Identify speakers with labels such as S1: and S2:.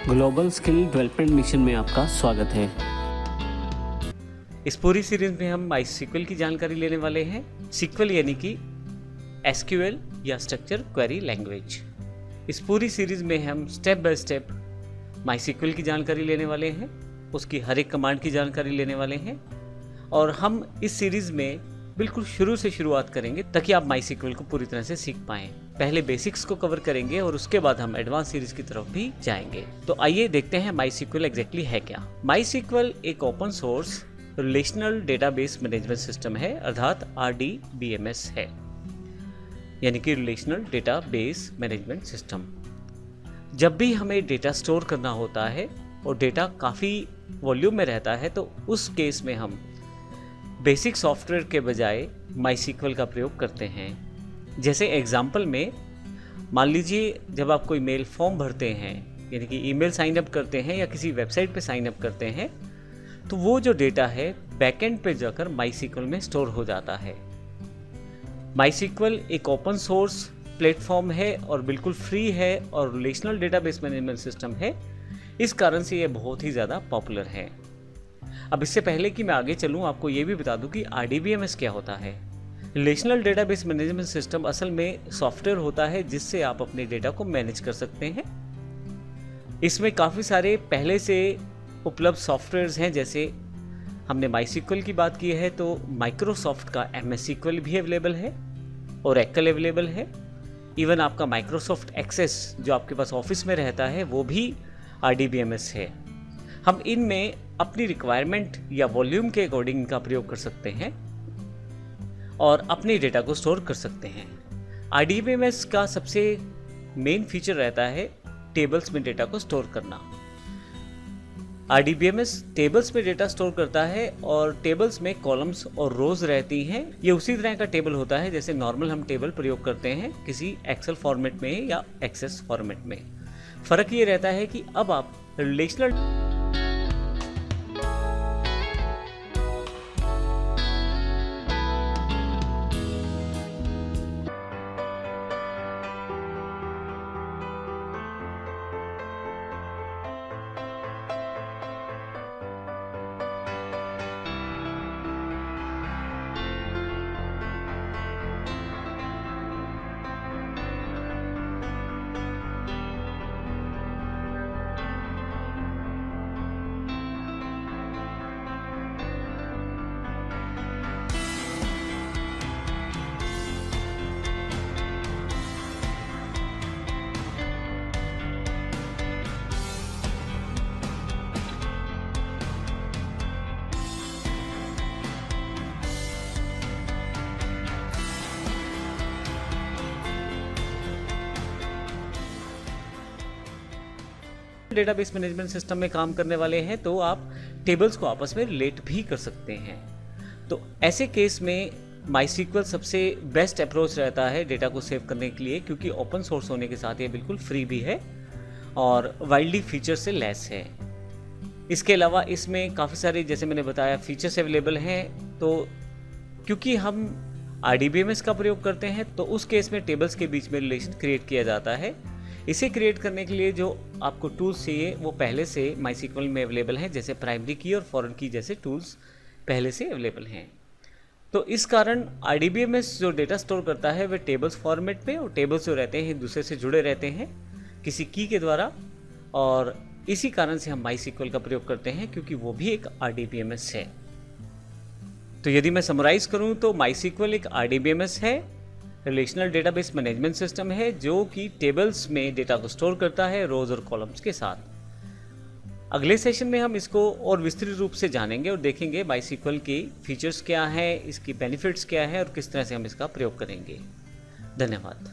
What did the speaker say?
S1: Global skill development mission में आपका स्वागत है।
S2: इस पूरी सीरीज में हम माईसीक्वल की जानकारी लेने वाले हैं। सीक्वल यानी कि एसक्यूएल या स्ट्रक्चर क्वेरी लैंग्वेज। इस पूरी सीरीज में हम स्टेप बाय स्टेप माईसीक्वल की जानकारी लेने वाले हैं, उसकी हर एक कमांड की जानकारी लेने वाले हैं और हम इस सीरीज में बिल्कुल शुरू से शुरुआत करेंगे ताकि आप माईसीक्वल को पूरी तरह से सीख पाएं। पहले बेसिक्स को कवर करेंगे और उसके बाद हम एडवांस सीरीज की तरफ भी जाएंगे। तो आइए देखते हैं माईसीक्वल एग्जैक्टली है क्या। माईसीक्वल एक open source relational database management system है, अर्थात RDBMS है, यानी कि रिलेशनल डेटाबेस मैनेजमेंट सिस्टम। जब भी हमें डेटा स्टोर करना होता है और डेटा काफ़ी वॉल्यूम में रहता है तो उस केस में हम बेसिक सॉफ्टवेयर के बजाय माईसीक्वल का प्रयोग करते हैं। जैसे एग्जांपल में मान लीजिए जब आप कोई मेल फॉर्म भरते हैं, यानी कि ईमेल साइन अप करते हैं या किसी वेबसाइट पे साइन अप करते हैं, तो वो जो डेटा है बैकएंड पे जाकर माईसीक्वल में स्टोर हो जाता है। माईसीक्वल एक ओपन सोर्स प्लेटफॉर्म है और बिल्कुल फ्री है और रिलेशनल डेटाबेस मैनेजमेंट सिस्टम है। इस कारण से ये बहुत ही ज़्यादा पॉपुलर है। अब इससे पहले कि मैं आगे चलूँ, आपको ये भी बता दूं कि RDBMS क्या होता है। रिलेशनल डेटाबेस मैनेजमेंट सिस्टम असल में सॉफ्टवेयर होता है जिससे आप अपने डेटा को मैनेज कर सकते हैं। इसमें काफ़ी सारे पहले से उपलब्ध सॉफ्टवेयर्स हैं। जैसे हमने माईसीक्वल की बात की है तो माइक्रोसॉफ्ट का MS SQL भी अवेलेबल है, ओरेकल अवेलेबल है। इवन आपका माइक्रोसॉफ्ट एक्सेस जो आपके पास ऑफिस में रहता है वो भी RDBMS है। हम इनमें अपनी रिक्वायरमेंट या वॉल्यूम के अकॉर्डिंग इनका प्रयोग कर सकते हैं और अपने डेटा को स्टोर कर सकते हैं। RDBMS का सबसे मेन फीचर रहता है टेबल्स में डेटा को स्टोर करना। RDBMS टेबल्स में डेटा स्टोर करता है और टेबल्स में कॉलम्स और रोज रहती हैं। ये उसी तरह का टेबल होता है जैसे नॉर्मल हम टेबल प्रयोग करते हैं किसी एक्सेल फॉर्मेट में या एक्सेस फॉर्मेट में। फ़र्क ये रहता है कि अब आप रिलेशनल डेटाबेस मैनेजमेंट सिस्टम में काम करने वाले हैं तो आप टेबल्स को आपस में रिलेट भी कर सकते हैं। तो ऐसे केस में माईसीक्वल सबसे बेस्ट अप्रोच रहता है डेटा को सेव करने के लिए, क्योंकि ओपन सोर्स होने के साथ ये बिल्कुल फ्री भी है और वाइल्डली फीचर से लेस है। इसके अलावा इसमें काफ़ी सारे, जैसे मैंने बताया, फीचर्स अवेलेबल हैं। तो क्योंकि हम RDBMS का प्रयोग करते हैं तो उस केस में टेबल्स के बीच में रिलेशन क्रिएट किया जाता है। इसे क्रिएट करने के लिए जो आपको टूल्स चाहिए वो पहले से माईसीक्वल में अवेलेबल हैं, जैसे प्राइमरी की और फॉरेन की जैसे टूल्स पहले से अवेलेबल हैं। तो इस कारण RDBMS जो डेटा स्टोर करता है वह टेबल्स फॉर्मेट में, और टेबल्स जो रहते हैं एक दूसरे से जुड़े रहते हैं किसी की के द्वारा, और इसी कारण से हम माईसीक्वल का प्रयोग करते हैं क्योंकि वो भी एक RDBMS है। तो यदि मैं समराइज करूं तो माईसीक्वल एक RDBMS है, रिलेशनल डेटाबेस मैनेजमेंट सिस्टम है जो कि टेबल्स में डेटा को स्टोर करता है रोज और कॉलम्स के साथ। अगले सेशन में हम इसको और विस्तृत रूप से जानेंगे और देखेंगे माईसीक्वल की फीचर्स क्या हैं, इसकी बेनिफिट्स क्या हैं और किस तरह से हम इसका प्रयोग करेंगे। धन्यवाद।